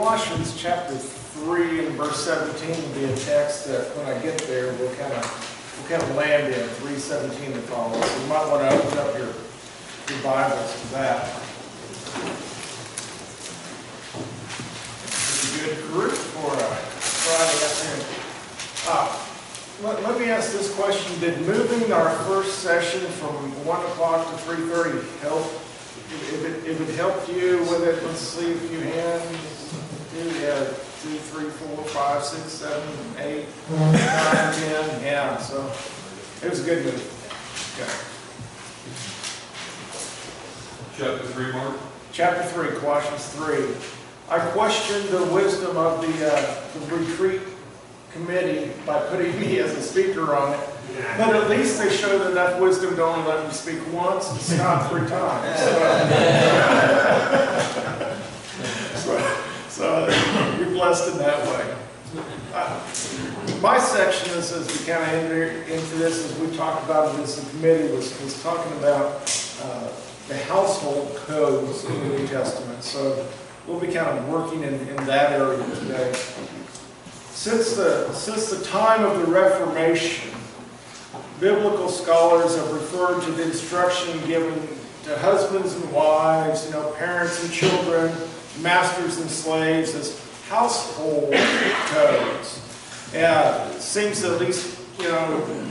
Colossians chapter 3 and verse 17 will be a text that when I get there we'll kind of land in 3:17 to follow. So you might want to open up your Bibles to that. It's a good group for a Friday afternoon. Let me ask this question. Did moving our first session from 1 o'clock to 3:30 help? If it helped you with it, let's see a few hands. 2, 3, 4, 5, 6, 7, 8, 9, 10. Yeah, so it was a good move. Okay. Chapter 3, Mark? Chapter 3, Colossians 3. I questioned the wisdom of the retreat committee by putting me as a speaker on it. But at least they showed enough wisdom to only let me speak once and stop 3 times. So you're blessed in that way. My section, as we kind of enter into this, as we talked about it as a committee, was talking about the household codes in the New Testament. So we'll be kind of working in that area today. Since the time of the Reformation, biblical scholars have referred to the instruction given to husbands and wives, parents and children, masters and slaves as household codes. It seems to at least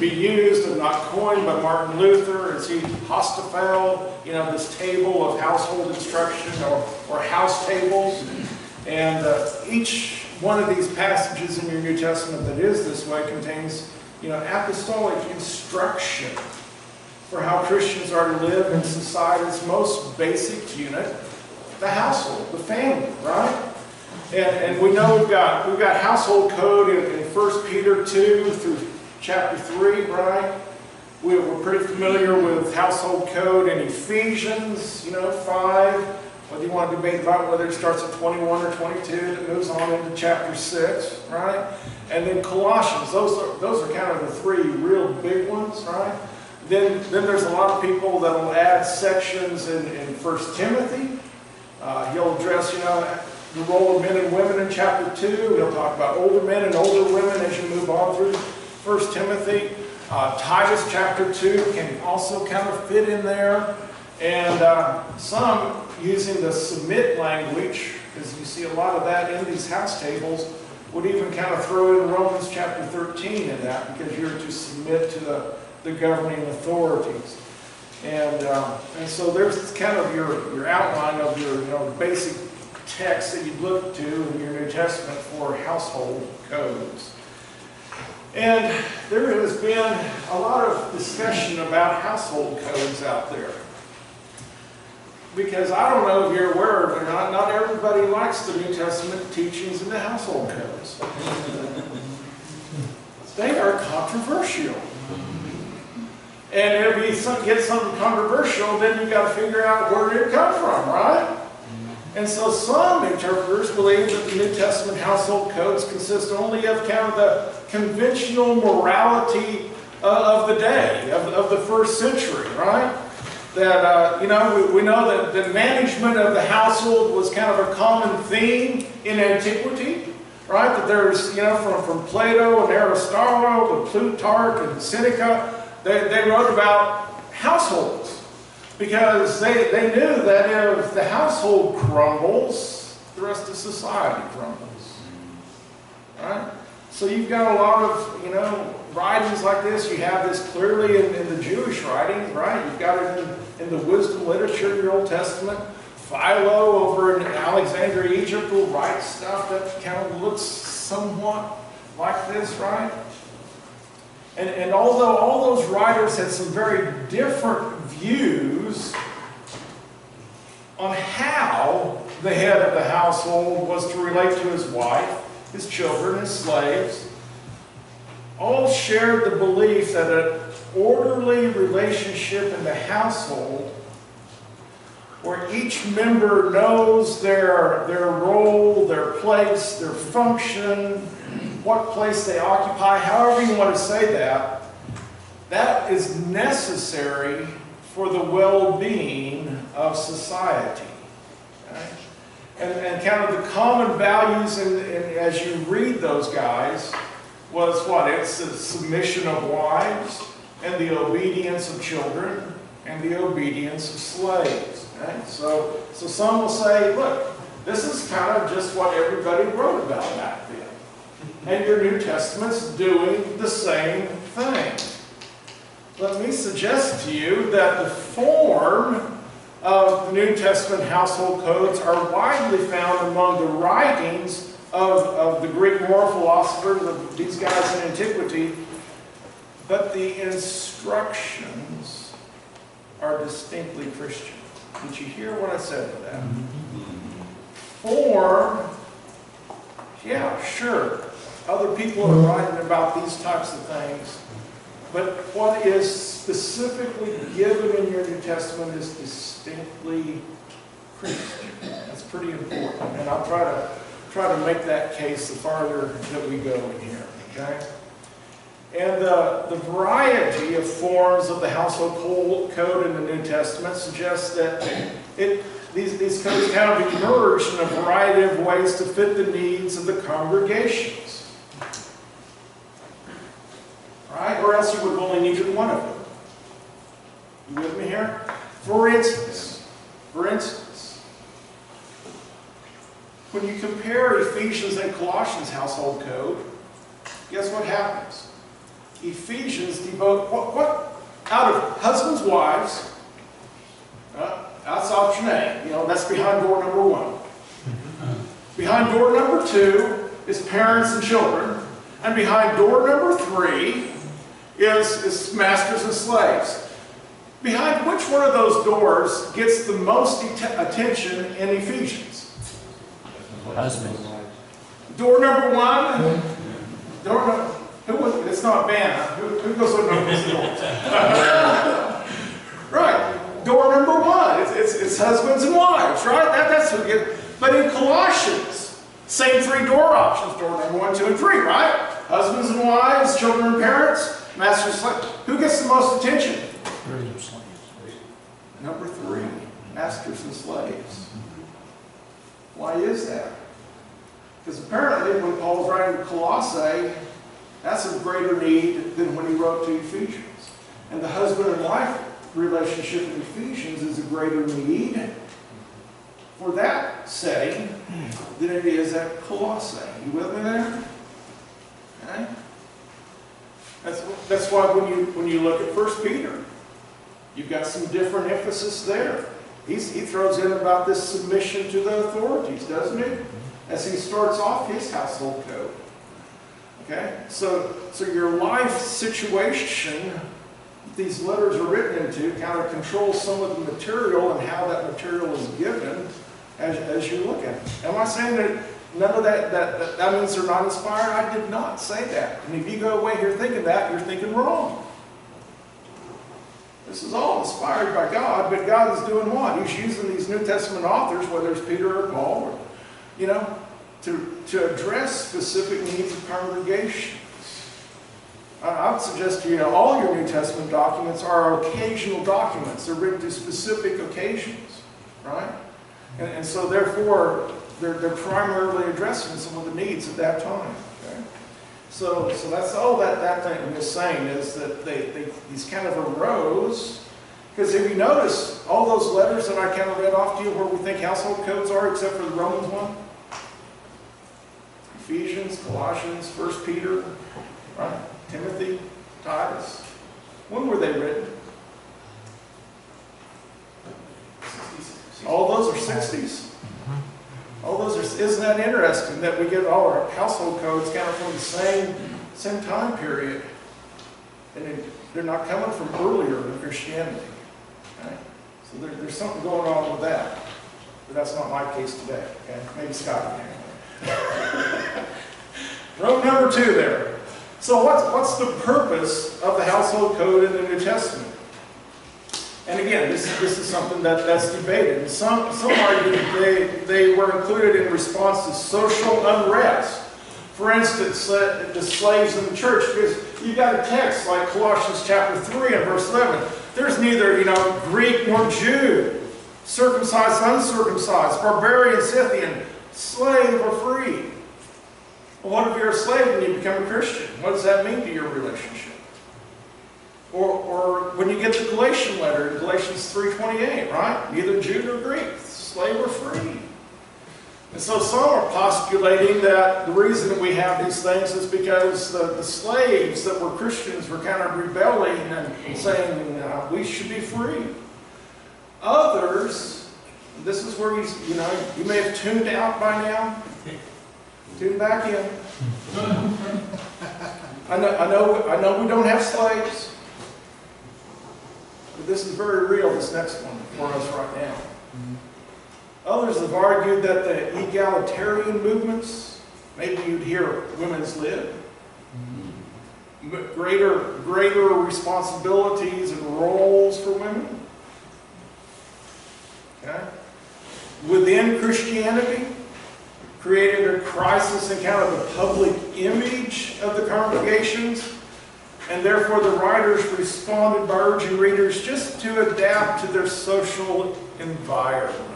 be used and not coined by Martin Luther as he hostafel, this table of household instruction or house tables. And each one of these passages in your New Testament that is this way contains apostolic instruction for how Christians are to live in society's most basic unit, the household, the family, right? And we know we've got household code in 1 Peter 2 through chapter 3, right? We're pretty familiar with household code in Ephesians, 5. Whether you want to debate about whether it starts at 21 or 22, it moves on into chapter 6, right? And then Colossians, those are kind of the 3 real big ones, right? Then there's a lot of people that will add sections in 1 Timothy. He'll address, the role of men and women in chapter 2. He'll talk about older men and older women as you move on through 1 Timothy. Titus chapter 2 can also kind of fit in there. And some using the submit language, because you see a lot of that in these house tables, would even kind of throw in Romans chapter 13 in that, because you're to submit to the governing authorities. And so there's kind of your outline of your basic text that you look to in your New Testament for household codes. And there has been a lot of discussion about household codes out there. Because I don't know if you're aware of it or not everybody likes the New Testament teachings and the household codes. They are controversial. And if you get something controversial, then you've got to figure out where did it come from, right? And so some interpreters believe that the New Testament household codes consist only of kind of the conventional morality of the day, of the first century, right? That, we know that the management of the household was kind of a common theme in antiquity, right? That there's, from Plato and Aristotle to Plutarch and Seneca, they wrote about households because they knew that if the household crumbles, the rest of society crumbles, right? So you've got a lot of, writings like this. You have this clearly in the Jewish writings, right? You've got it in the wisdom literature of your Old Testament. Philo over in Alexandria, Egypt will write stuff that kind of looks somewhat like this, right? And although all those writers had some very different views on how the head of the household was to relate to his wife, his children, his slaves, all shared the belief that an orderly relationship in the household where each member knows their role, their place, their function, what place they occupy, however you want to say that, that is necessary for the well-being of society. Okay? And kind of the common values as you read those guys was what? It's the submission of wives, and the obedience of children, and the obedience of slaves. Okay? So some will say, look, this is kind of just what everybody wrote about back then. And your New Testament's doing the same thing. Let me suggest to you that the form of the New Testament household codes are widely found among the writings of the Greek moral philosophers, of these guys in antiquity, but the instructions are distinctly Christian. Did you hear what I said to that? Form, yeah, sure. Other people are writing about these types of things. But what is specifically given in your New Testament is distinctly Christian. That's pretty important. And I'll try to make that case the farther that we go in here. Okay? And the variety of forms of the household code in the New Testament suggests that these codes kind of emerge in a variety of ways to fit the needs of the congregations. Right? Or else you would have only needed one of them. You with me here? For instance, when you compare Ephesians and Colossians household code, guess what happens? Ephesians devote what out of husbands, wives. That's option A. You know, that's behind door number 1. Behind door number 2 is parents and children, and behind door number 3 is masters and slaves. Behind which one of those doors gets the most attention in Ephesians? Husband. Door number 1. Door number. It's not Vanna. Who goes on those doors? Right. Door number 1. It's husbands and wives. Right. That's who gets. But in Colossians, same 3 door options. Door number 1, 2, and 3. Right. Husbands and wives, children and parents. Masters and slaves. Who gets the most attention? Number 3, masters and slaves. Why is that? Because apparently when Paul's writing to Colossae, that's of greater need than when he wrote to Ephesians. And the husband and wife relationship in Ephesians is a greater need for that setting than it is at Colossae. You with me there? Okay? That's why when you look at 1 Peter, you've got some different emphasis there. He throws in about this submission to the authorities, doesn't he? As he starts off his household code. Okay? So your life situation these letters are written into kind of controls some of the material and how that material is given as you look at it. Am I saying that none of that means they're not inspired? I did not say that. And if you go away here thinking that, you're thinking wrong. This is all inspired by God, but God is doing what? He's using these New Testament authors, whether it's Peter or Paul, or, you know, to address specific needs of congregations. I would suggest to you, all your New Testament documents are occasional documents. They're written to specific occasions, right? And so therefore, they're primarily addressing some of the needs at that time. Okay? So that's all that thing is saying, is that these kind of arose. Because if you notice, all those letters that I kind of read off to you where we think household codes are, except for the Romans one, Ephesians, Colossians, 1 Peter, right? Timothy, Titus. When were they written? All those are 60s. All those are, isn't that interesting that we get all our household codes kind of from the same time period? And they're not coming from earlier in Christianity. Okay? So there's something going on with that. But that's not my case today. Okay? Maybe Scott can. Row number 2 there. So what's the purpose of the household code in the New Testament? And again, this is something that's debated. And some argue that they were included in response to social unrest. For instance, the slaves in the church, because you've got a text like Colossians chapter 3 and verse 11. There's neither, Greek nor Jew. circumcised, uncircumcised, barbarian, Scythian, slave or free. Well, what if you're a slave and you become a Christian? What does that mean to your relationship? Or when you get the Galatian letter in Galatians 3:28, right? Neither Jew nor Greek, slave or free. And so some are postulating that the reason that we have these things is because the slaves that were Christians were kind of rebelling and saying we should be free. Others, this is where you may have tuned out by now. Tune back in. I know we don't have slaves, but this is very real. This next one for us right now. Others have argued that the egalitarian movements, maybe you'd hear women's lib, greater responsibilities and roles for women. Okay? Within Christianity, created a crisis in kind of the public image of the congregations, and therefore the writers responded by urging readers just to adapt to their social environment.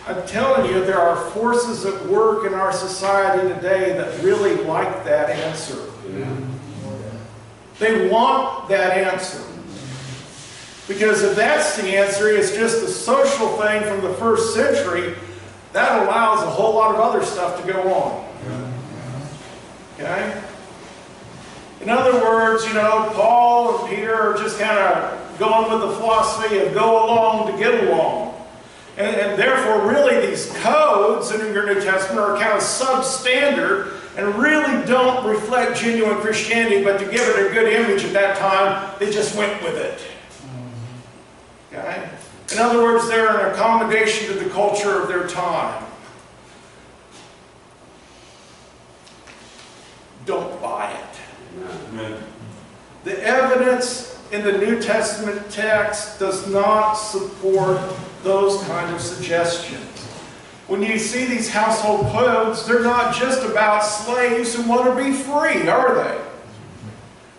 I'm telling you, there are forces at work in our society today that really like that answer. They want that answer. Because if that's the answer, it's just a social thing from the first century, that allows a whole lot of other stuff to go on. Okay? In other words, Paul and Peter are just kind of going with the philosophy of go along to get along. And therefore, really, these codes in your New Testament are kind of substandard and really don't reflect genuine Christianity, but to give it a good image at that time, they just went with it. Okay? In other words, they're an accommodation to the culture of their time. Don't buy it. Amen. The evidence in the New Testament text does not support those kind of suggestions. When you see these household codes, they're not just about slaves who want to be free, are they?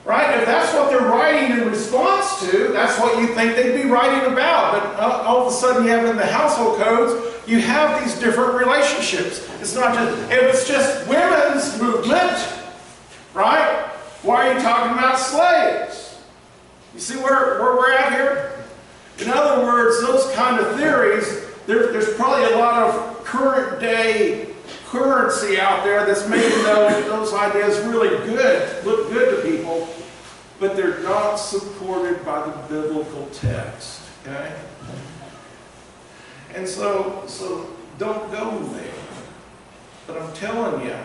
Right? If that's what they're writing in response to, that's what you think they'd be writing about. But all of a sudden you have in the household codes, you have these different relationships. It's not just, if it's just women's movement, right? Why are you talking about slaves? You see where we're at here? In other words, those kind of theories, there's probably a lot of current day currency out there that's making those ideas really good, look good to people, but they're not supported by the biblical text. Okay? And so don't go there. But I'm telling you,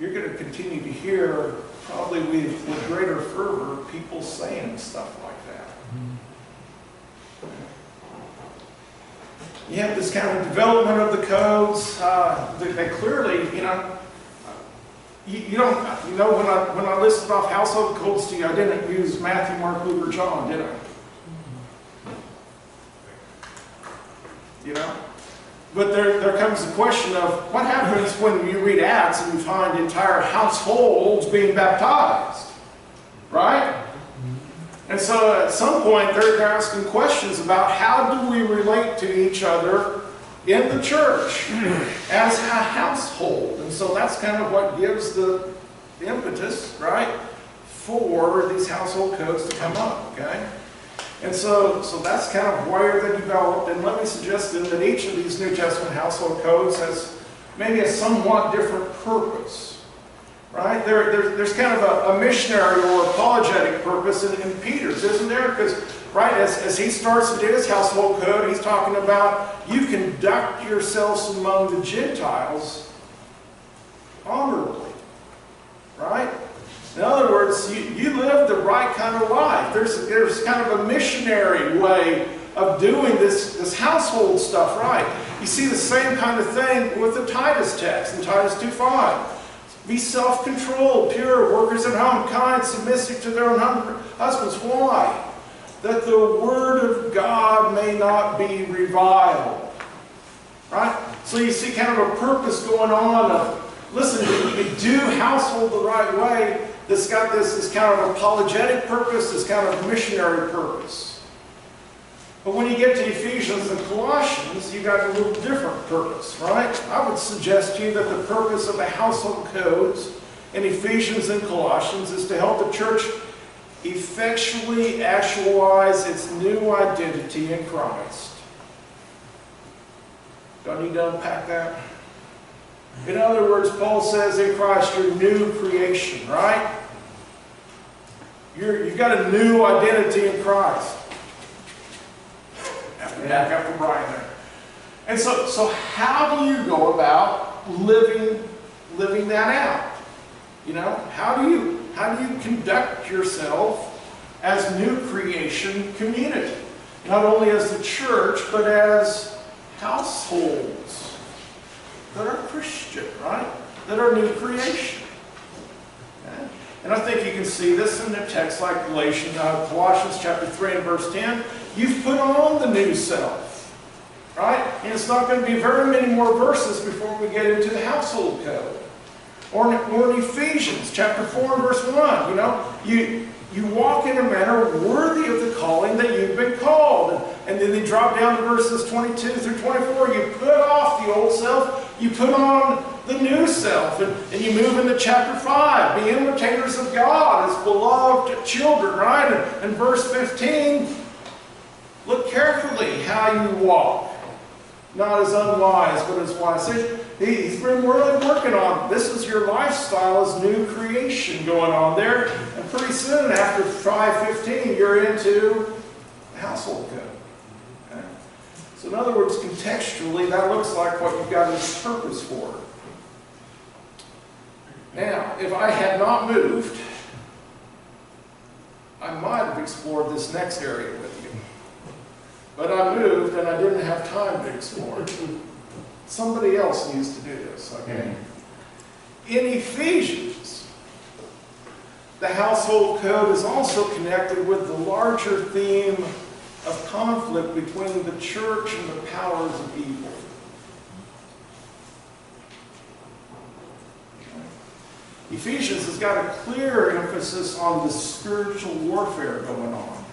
you're going to continue to hear, probably with greater fervor, people saying stuff like that. You have this kind of development of the codes. They clearly, when I listed off household codes to you, I didn't use Matthew, Mark, Luke, or John, did I? But there comes the question of what happens when you read Acts and you find entire households being baptized, right? And so at some point they're asking questions about how do we relate to each other in the church as a household. And so that's kind of what gives the impetus, right, for these household codes to come up, okay? And so that's kind of where they developed. And let me suggest then that each of these New Testament household codes has maybe a somewhat different purpose. Right? There's kind of a missionary or apologetic purpose in Peter's, isn't there? Because, right, as he starts to do his household code, he's talking about you conduct yourselves among the Gentiles honorably. Right? In other words, you live the right kind of life. There's kind of a missionary way of doing this household stuff, right? You see the same kind of thing with the Titus text in Titus 2:5. Be self-controlled, pure, workers at home, kind, submissive to their own husbands. Why? That the word of God may not be reviled. Right? So you see kind of a purpose going on of, listen, if you do household the right way, that's got this kind of apologetic purpose, this kind of missionary purpose. But when you get to Ephesians and Colossians, you got a little different purpose, right? I would suggest to you that the purpose of the household codes in Ephesians and Colossians is to help the church effectually actualize its new identity in Christ. Do I need to unpack that? In other words, Paul says in Christ you're new creation, right? You've got a new identity in Christ. I have to back up for Brian there. And so how do you go about living that out? You know, how do you conduct yourself as new creation community? Not only as the church, but as households that are Christian, right? That are new creation. Okay? And I think you can see this in the text like Colossians chapter 3 and verse 10. You've put on the new self, right? And it's not going to be very many more verses before we get into the household code. Or in Ephesians chapter 4 and verse 1, you know, you walk in a manner worthy of the calling that you've been called. And then they drop down to verses 22 through 24. You put off the old self, you put on the new self. And you move into chapter 5. Be imitators of God as beloved children, right? And verse 15, look carefully how you walk. Not as unwise, but as wise. He's been really working on this. Is your lifestyle as new creation going on there. And pretty soon after 5:15, you're into the household code. Okay? So in other words, contextually, that looks like what you've got as purpose for. Now, if I had not moved, I might have explored this next area with you. But I moved and I didn't have time to explore it. Somebody else needs to do this, okay? In Ephesians, the household code is also connected with the larger theme of conflict between the church and the powers of evil. Ephesians has got a clear emphasis on the spiritual warfare going on,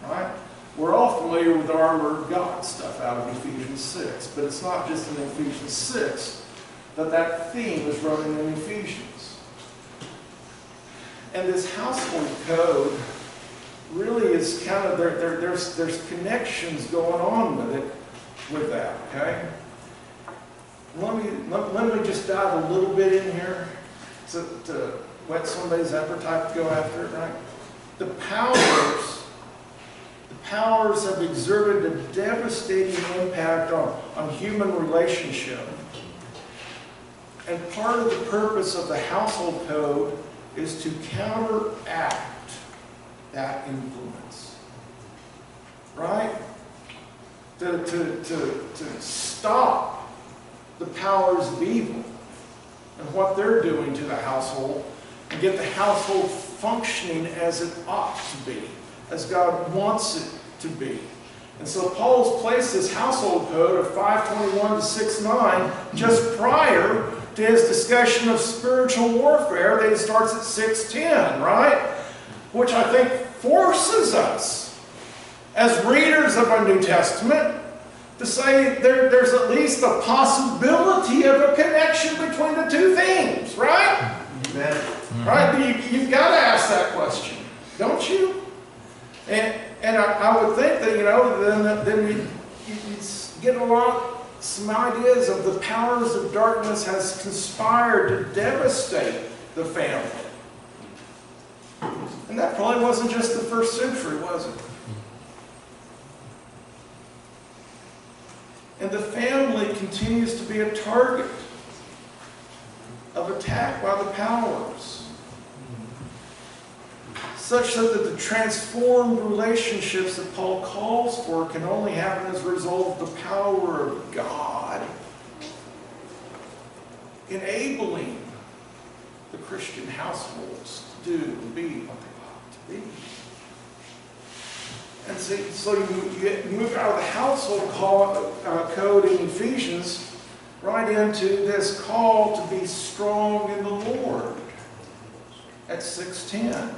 right? We're all familiar with the armor of God stuff out of Ephesians 6, but it's not just in Ephesians 6 that theme is running in Ephesians. And this household code really is kind of, there's connections going on with that, okay? Let me just dive a little bit in here to whet somebody's appetite to go after it, right? The powers have exerted a devastating impact on human relationship. And part of the purpose of the household code is to counteract that influence. Right? To stop the powers of evil and what they're doing to the household and get the household functioning as it ought to be, as God wants it to be. And so Paul's placed this household code of 5:21 to 6:9 just prior to his discussion of spiritual warfare that he starts at 6:10, right? Which I think forces us as readers of our New Testament to say there's at least a possibility of a connection between the two themes, right? Amen. Right? You've got to ask that question, don't you? And I would think that, you know, then you get some ideas of the powers of darkness has conspired to devastate the family. And that probably wasn't just the first century, was it? And the family continues to be a target of attack by the powers, such that the transformed relationships that Paul calls for can only happen as a result of the power of God enabling the Christian households to do and be what they ought to be. And so you move out of the household code in Ephesians right into this call to be strong in the Lord at 6:10.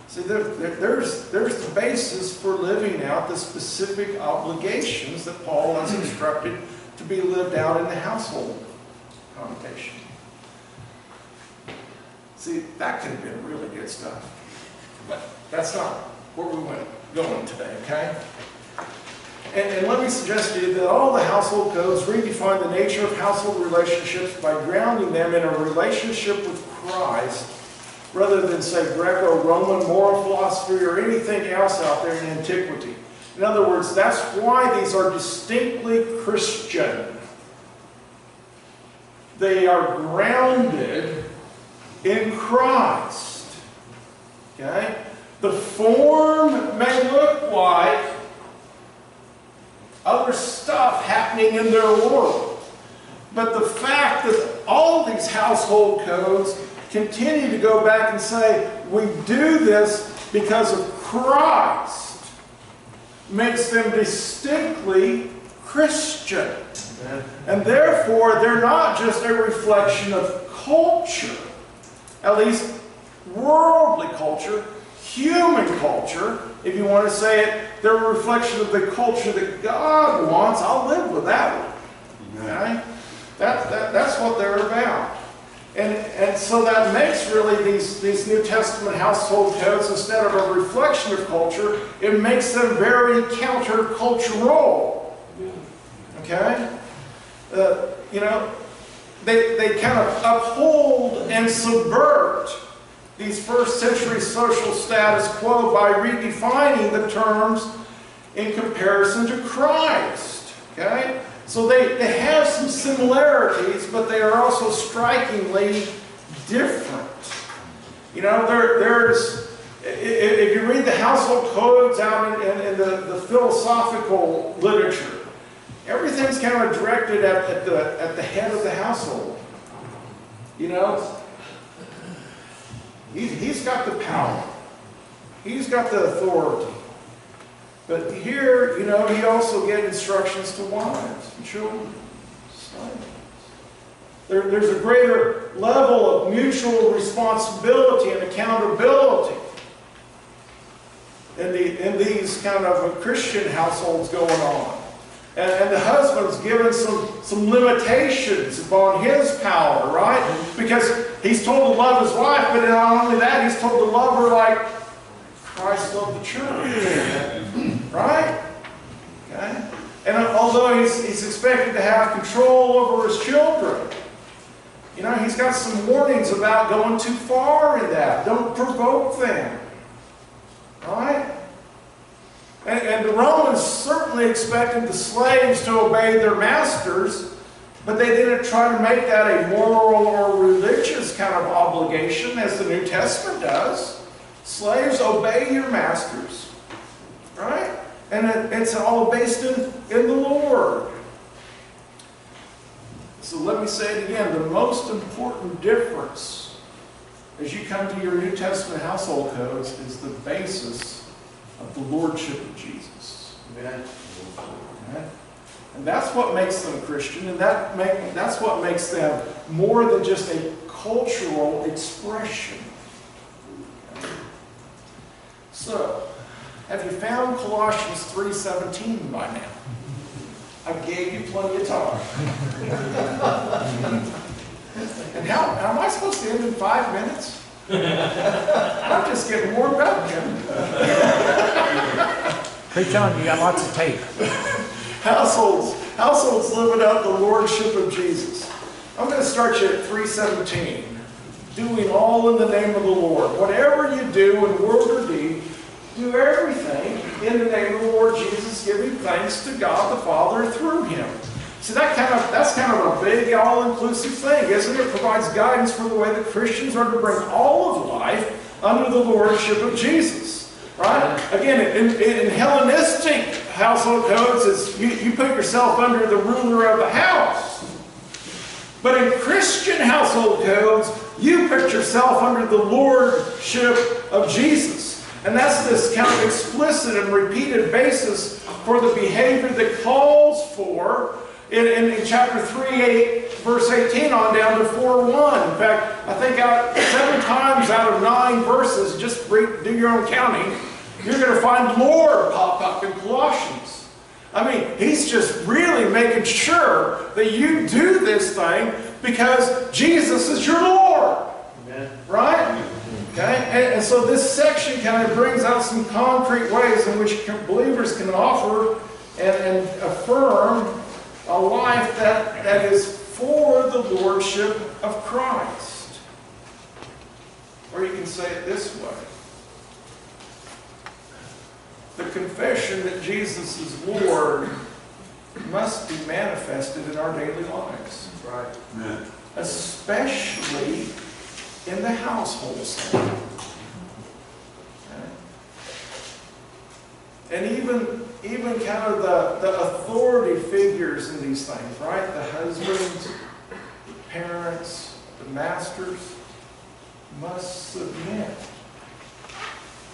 See, there's the basis for living out the specific obligations that Paul has instructed to be lived out in the household connotation. See, that could have been really good stuff. But that's not where we went going today, okay? And let me suggest to you that all the household codes redefine the nature of household relationships by grounding them in a relationship with Christ rather than, say, Greco-Roman moral philosophy or anything else out there in antiquity. In other words, that's why these are distinctly Christian. They are grounded in Christ. Okay? The form may look like other stuff happening in their world. But the fact that all these household codes continue to go back and say, we do this because of Christ, makes them distinctly Christian. And therefore, they're not just a reflection of culture, at least worldly culture, human culture, if you want to say it. They're a reflection of the culture that God wants. I'll live with that one. Okay? That's what they're about. And so that makes really these New Testament household codes, instead of a reflection of culture, it makes them very countercultural. Okay? You know, they kind of uphold and subvert these first century social status quo by redefining the terms in comparison to Christ. Okay? So they have some similarities, but they are also strikingly different. You know, there's, if you read the household codes out in the philosophical literature, everything's kind of directed at the head of the household. You know, he's got the power. He's got the authority. But here, you know, he also gave instructions to wives and children, slaves. There's a greater level of mutual responsibility and accountability in these kind of Christian households going on. And the husband's given some limitations upon his power, right? Because he's told to love his wife, but not only that, he's told to love her like Christ loved the church. Right? Okay? And although he's expected to have control over his children, you know, he's got some warnings about going too far in that. Don't provoke them. Right? And the Romans certainly expected the slaves to obey their masters, but they didn't try to make that a moral or religious kind of obligation, as the New Testament does. Slaves, obey your masters. Right? And it's all based in the Lord. So let me say it again. The most important difference as you come to your New Testament household codes is the basis of the Lordship of Jesus. Amen. Okay? And that's what makes them Christian, and that's what makes them more than just a cultural expression. Okay? So, have you found Colossians 3:17 by now? I gave you plenty of time. And how am I supposed to end in 5 minutes? I'm just getting warmed up, Jim. Preach on, you got lots of tape. Households living out the Lordship of Jesus. I'm going to start you at 3:17. Doing all in the name of the Lord. Whatever you do in word or deed, do everything in the name of the Lord Jesus, giving thanks to God the Father through Him. See, that's kind of a big, all-inclusive thing, isn't it? It provides guidance for the way that Christians are to bring all of life under the Lordship of Jesus. Right? Again, in Hellenistic household codes, you put yourself under the ruler of the house. But in Christian household codes, you put yourself under the Lordship of Jesus. And that's this kind of explicit and repeated basis for the behavior that calls for in chapter 3, verse 18 on down to 4:1. In fact, I think 7 times out of 9 verses, just do your own counting, you're going to find Lord pop up in Colossians. I mean, he's just really making sure that you do this thing because Jesus is your Lord. Amen. Right? Okay? And so this section kind of brings out some concrete ways in which believers can offer and affirm a life that is for the lordship of Christ. Or you can say it this way. The confession that Jesus is Lord must be manifested in our daily lives. Right. Yeah. Especially in the household setting. Okay. And even kind of the authority figures in these things, right? The husbands, the parents, the masters must submit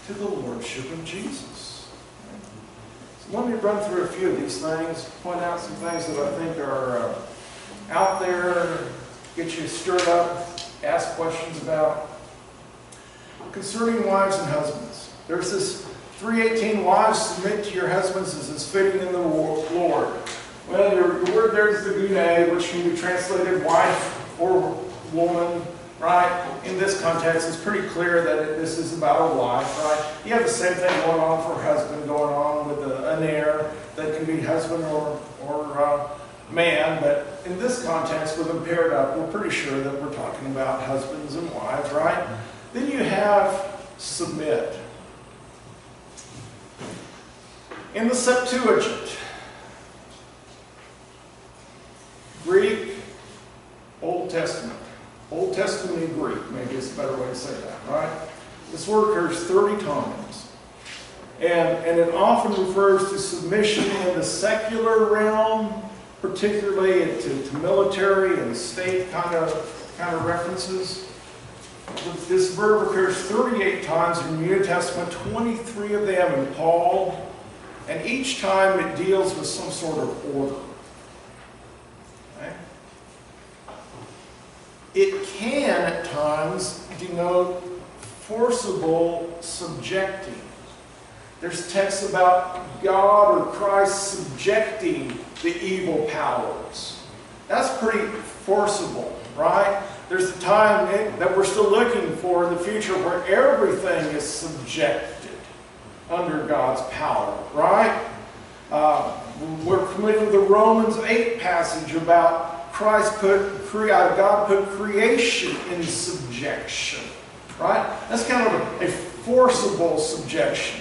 to the lordship of Jesus. Okay. So let me run through a few of these things, point out some things that I think are out there, get you stirred up, ask questions about. Concerning wives and husbands, there's this 3:18, wives, submit to your husbands as is fitting in the Lord. Well, the word there is the gune, which can be translated wife or woman, right? In this context, it's pretty clear that this is about a wife, right? You have the same thing going on for husband, going on with an heir that can be husband or man, but in this context, with them paired up, we're pretty sure that we're talking about husbands and wives, right? Then you have submit. In the Septuagint, Greek, Old Testament in Greek, maybe it's a better way to say that, right? This word occurs 30 times. And it often refers to submission in the secular realm, particularly to military and state kind of references. This verb occurs 38 times in the New Testament, 23 of them in Paul, and each time it deals with some sort of order. Okay? It can at times denote forcible subjecting. There's texts about God or Christ subjecting the evil powers. That's pretty forcible, right? There's a time that we're still looking for in the future where everything is subjected under God's power, right? We're familiar with the Romans 8 passage about God put creation in subjection, right? That's kind of a forcible subjection.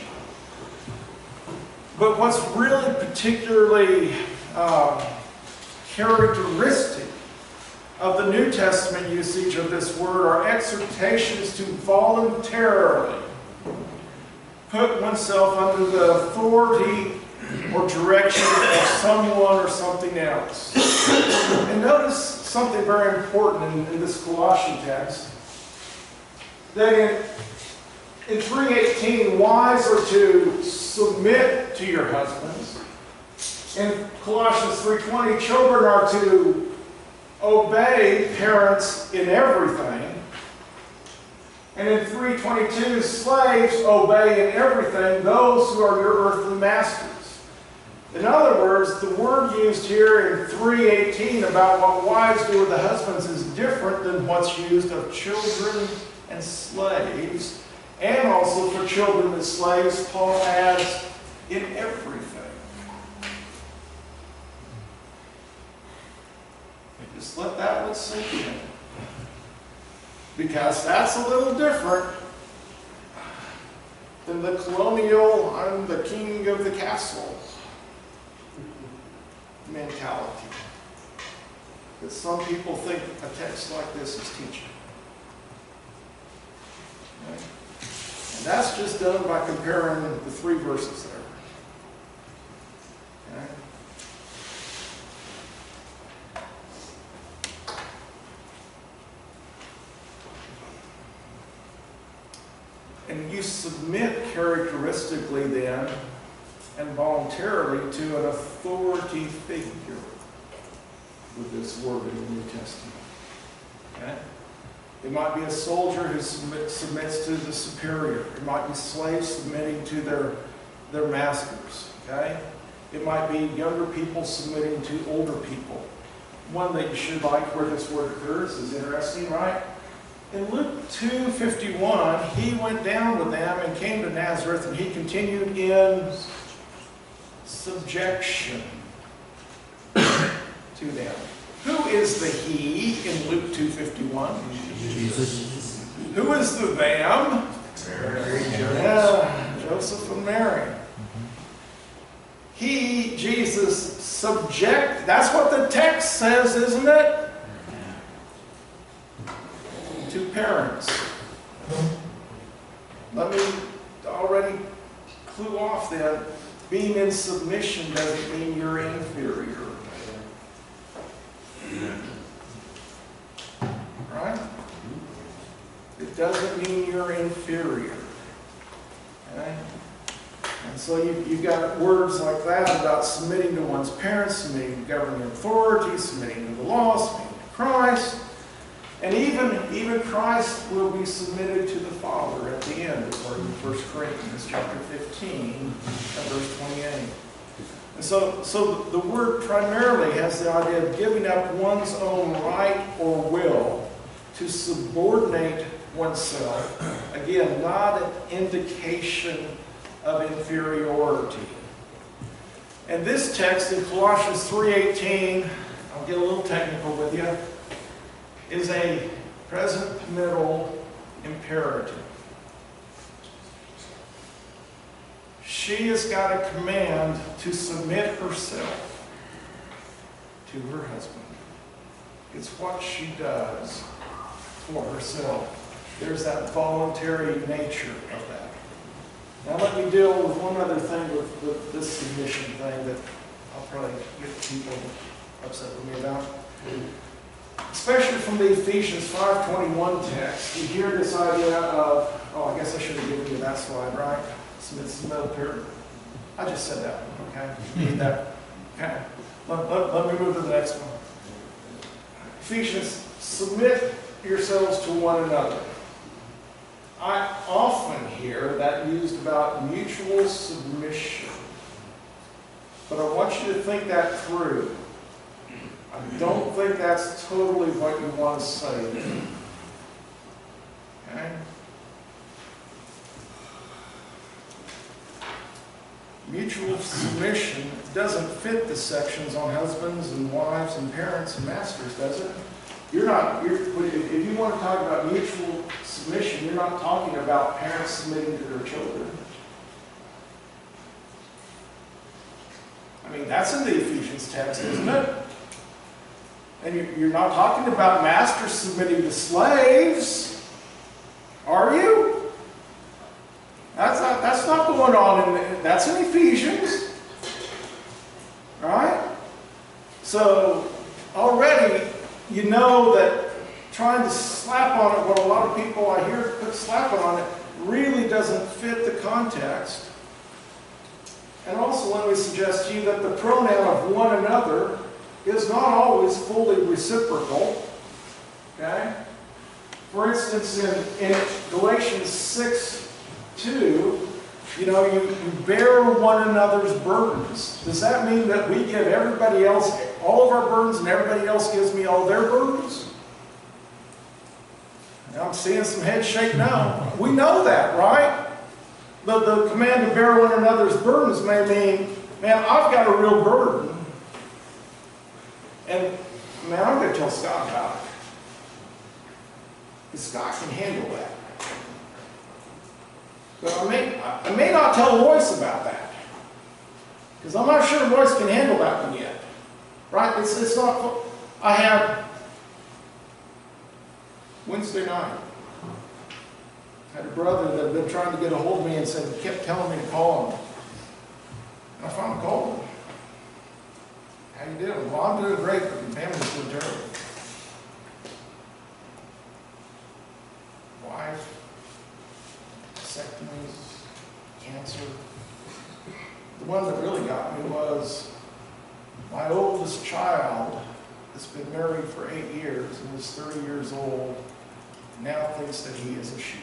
But what's really particularly characteristic of the New Testament usage of this word are exhortations to voluntarily put oneself under the authority or direction of someone or something else. And notice something very important in this Colossian text, that in 3:18, wives are to submit to your husbands. In Colossians 3:20, children are to obey parents in everything. And in 3:22, slaves obey in everything those who are your earthly masters. In other words, the word used here in 3:18 about what wives do with the husbands is different than what's used of children and slaves. And also for children and slaves, Paul adds, in everything. Just let that one sink in. Because that's a little different than the colonial, I'm the king of the castle mentality that some people think a text like this is teaching. Okay? And that's just done by comparing the 3 verses there. Okay? And you submit characteristically then and voluntarily to an authority figure. with this word in the New Testament. Okay? It might be a soldier who submits to the superior. It might be slaves submitting to their masters. Okay? It might be younger people submitting to older people. One that you should like where this word occurs is interesting, right? In Luke 2:51, he went down with them and came to Nazareth, and he continued in subjection to them. Who is the he in Luke 2:51? Jesus. Who is the them? Mary. Yeah, Joseph and Mary. He, Jesus, that's what the text says, isn't it? To parents. Let me already clue off then. Being in submission doesn't mean you're inferior. Right? It doesn't mean you're inferior. Okay? And so you've got words like that about submitting to one's parents, submitting to governing authority, submitting to the law, submitting to Christ. And even Christ will be submitted to the Father at the end, according to 1 Corinthians chapter 15 and verse 28. And so the word primarily has the idea of giving up one's own right or will to subordinate oneself. Again, not an indication of inferiority. And this text in Colossians 3:18, I'll get a little technical with you, is a present committal imperative. She has got a command to submit herself to her husband. It's what she does for herself. There's that voluntary nature of that. Now let me deal with one other thing with this submission thing that I'll probably get people upset with me about. Especially from the Ephesians 5:21 text, you hear this idea of, I guess I should have given you that slide, right? Submit period. I just said that one, okay? Read that. Okay. Let me move to the next one. Ephesians, submit yourselves to one another. I often hear that used about mutual submission. But I want you to think that through. I don't think that's totally what you want to say. Okay? Mutual submission doesn't fit the sections on husbands and wives and parents and masters, does it? If you want to talk about mutual submission, you're not talking about parents submitting to their children. I mean, that's in the Ephesians text, isn't it? And you're not talking about masters submitting to slaves, are you? That's not going on that's in Ephesians. Right? So already you know that trying to slap on it, what a lot of people I hear put slap on it, really doesn't fit the context. And also let me suggest to you that the pronoun of one another is not always fully reciprocal. Okay? For instance, in Galatians 6:2, you bear one another's burdens. Does that mean that we give everybody else all of our burdens and everybody else gives me all their burdens? Now I'm seeing some heads shake now. We know that, right? The command to bear one another's burdens may mean, man, I've got a real burden. And, man, I'm going to tell Scott about it. Because Scott can handle that. But I may not tell Royce about that. Because I'm not sure Royce can handle that one yet. Right? It's not... I had... Wednesday night, I had a brother that had been trying to get a hold of me and kept telling me to call him. And I finally called him. How you doing? Well, I'm doing great, but the family's doing terrible. Wife, vasectomies, cancer. The one that really got me was my oldest child that's been married for 8 years and is 30 years old now thinks that he is a she.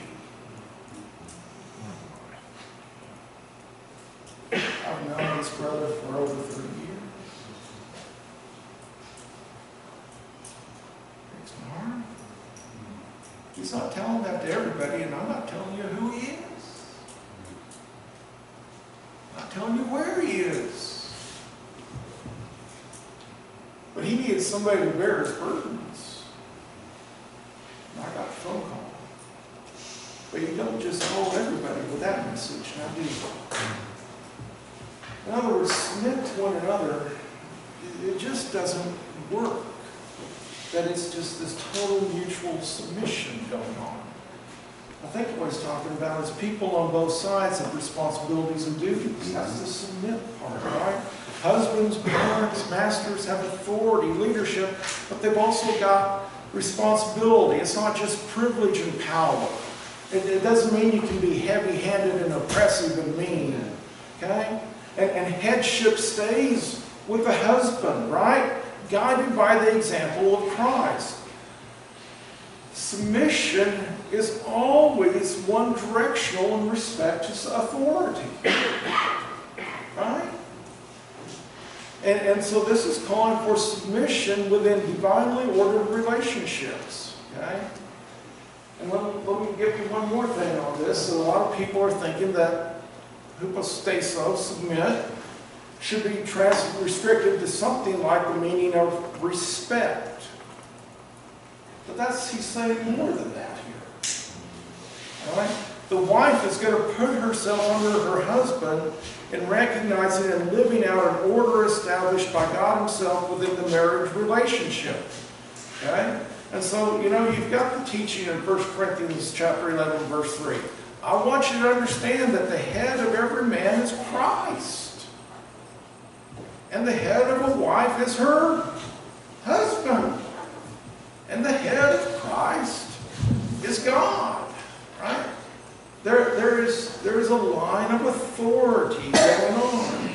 I've known this brother for over 30 years. Breaks my heart. He's not telling that to everybody, and I'm not telling you who he is. I'm not telling you where he is. But he needs somebody to bear his burdens. And I got a phone call. But you don't just hold everybody with that message, now do you? In other words, submit to one another. It just doesn't work. That it's just this total mutual submission going on. I think what he's talking about is people on both sides have responsibilities and duties. That's the submit part, right? Husbands, parents, masters have authority, leadership, but they've also got responsibility. It's not just privilege and power. It doesn't mean you can be heavy-handed and oppressive and mean, okay? And headship stays with the husband, right? Guided by the example of Christ. Submission is always one-directional in respect to authority, right? And so this is calling for submission within divinely ordered relationships, okay? And let me give you one more thing on this. So a lot of people are thinking that hupostaso, submit, should be restricted to something like the meaning of respect. But he's saying more than that here. All right? The wife is going to put herself under her husband in recognizing and living out an order established by God himself within the marriage relationship. Okay? And so, you've got the teaching in 1 Corinthians chapter 11, verse 3. I want you to understand that the head of every man is Christ. And the head of a wife is her husband. And the head of Christ is God. Right? There is a line of authority going on.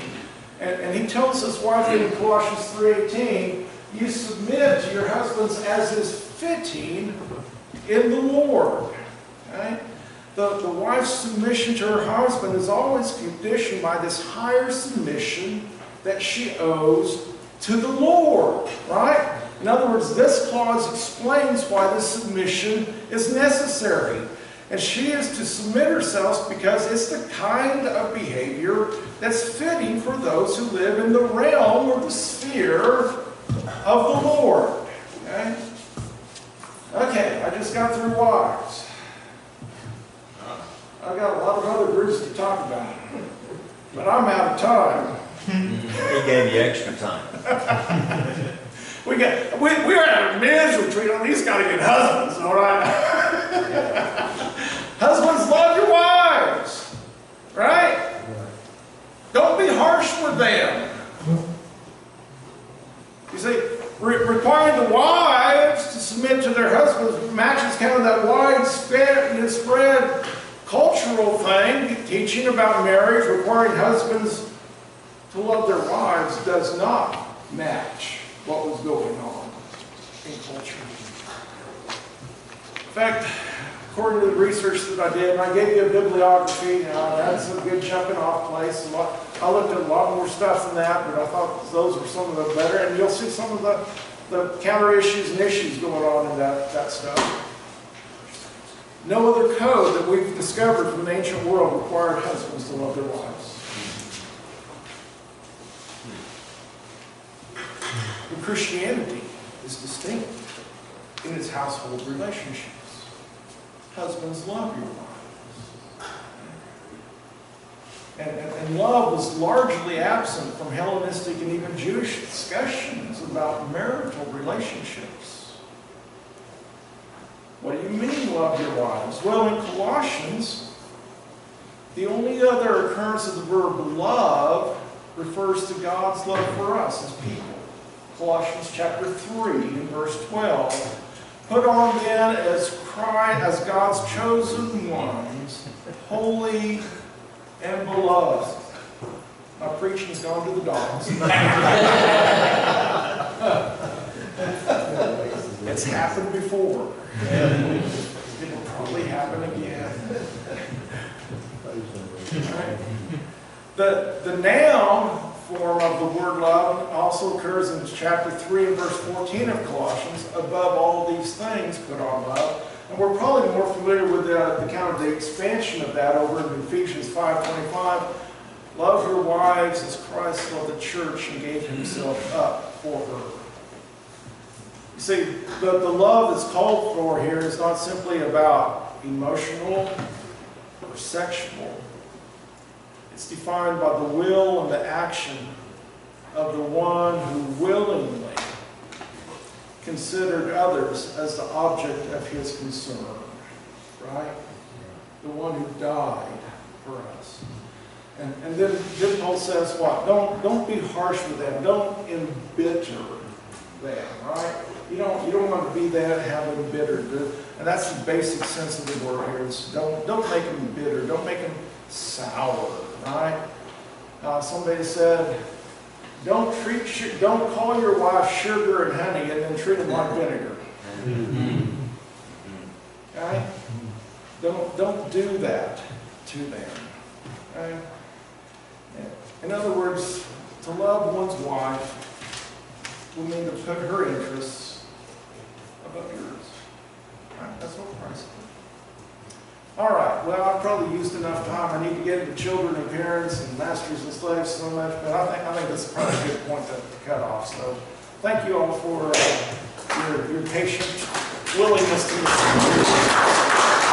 And he tells his wife in Colossians 3:18, you submit to your husbands as is fitting in the Lord. Okay? The wife's submission to her husband is always conditioned by this higher submission that she owes to the Lord. Right? In other words, this clause explains why this submission is necessary. And she is to submit herself because it's the kind of behavior that's fitting for those who live in the realm or the sphere of the Lord. Okay? Okay, I just got through wives. I've got a lot of other groups to talk about. But I'm out of time. He gave you extra time. We're at a men's retreat on these got to get husbands, all right? Husbands, love your wives. Right? Don't be harsh with them. You see, requiring the wives to submit to their husbands matches kind of that widespread cultural thing, teaching about marriage, requiring husbands to love their wives does not match what was going on in culture. In fact, according to the research that I did, and I gave you a bibliography, that's a good jumping off place. I looked at a lot more stuff than that, but I thought those were some of the better, and you'll see some of the counter issues and issues going on in that stuff. No other code that we've discovered from the ancient world required husbands to love their wives. And Christianity is distinct in its household relationships. Husbands, love your wives. And love was largely absent from Hellenistic and even Jewish discussions about marital relationships. What do you mean, love your wives? Well, in Colossians, the only other occurrence of the verb love refers to God's love for us as people. Colossians chapter 3 and verse 12. Put on then as God's chosen ones, holy and beloved. My preaching's gone to the dogs. It's happened before. And it will probably happen again. Right? The noun form of the word love also occurs in chapter 3 and verse 14 of Colossians. Above all these things, put on love. And we're probably more familiar with the kind of the expansion of that over in Ephesians 5:25. Love your wives as Christ loved the church and gave himself up for her. You see, the love that's called for here is not simply about emotional or sexual. It's defined by the will and the action of the one who willingly considered others as the object of his concern. Right? The one who died for us. And then Paul says what? Don't be harsh with them. Don't embitter them, right? You don't want to be that, have them bitter. And that's the basic sense of the word here. Is don't make them bitter. Don't make them sour, right? Somebody said, don't call your wife sugar and honey and then treat them like vinegar. Okay? Don't do that to them. Okay? In other words, to love one's wife will mean to put her interests above yours. Right? That's what Christ did. All right. Well, I've probably used enough time. I need to get into children and parents and masters and slaves so much, but I think this is probably a good point to cut off. So, thank you all for your patient willingness to listen.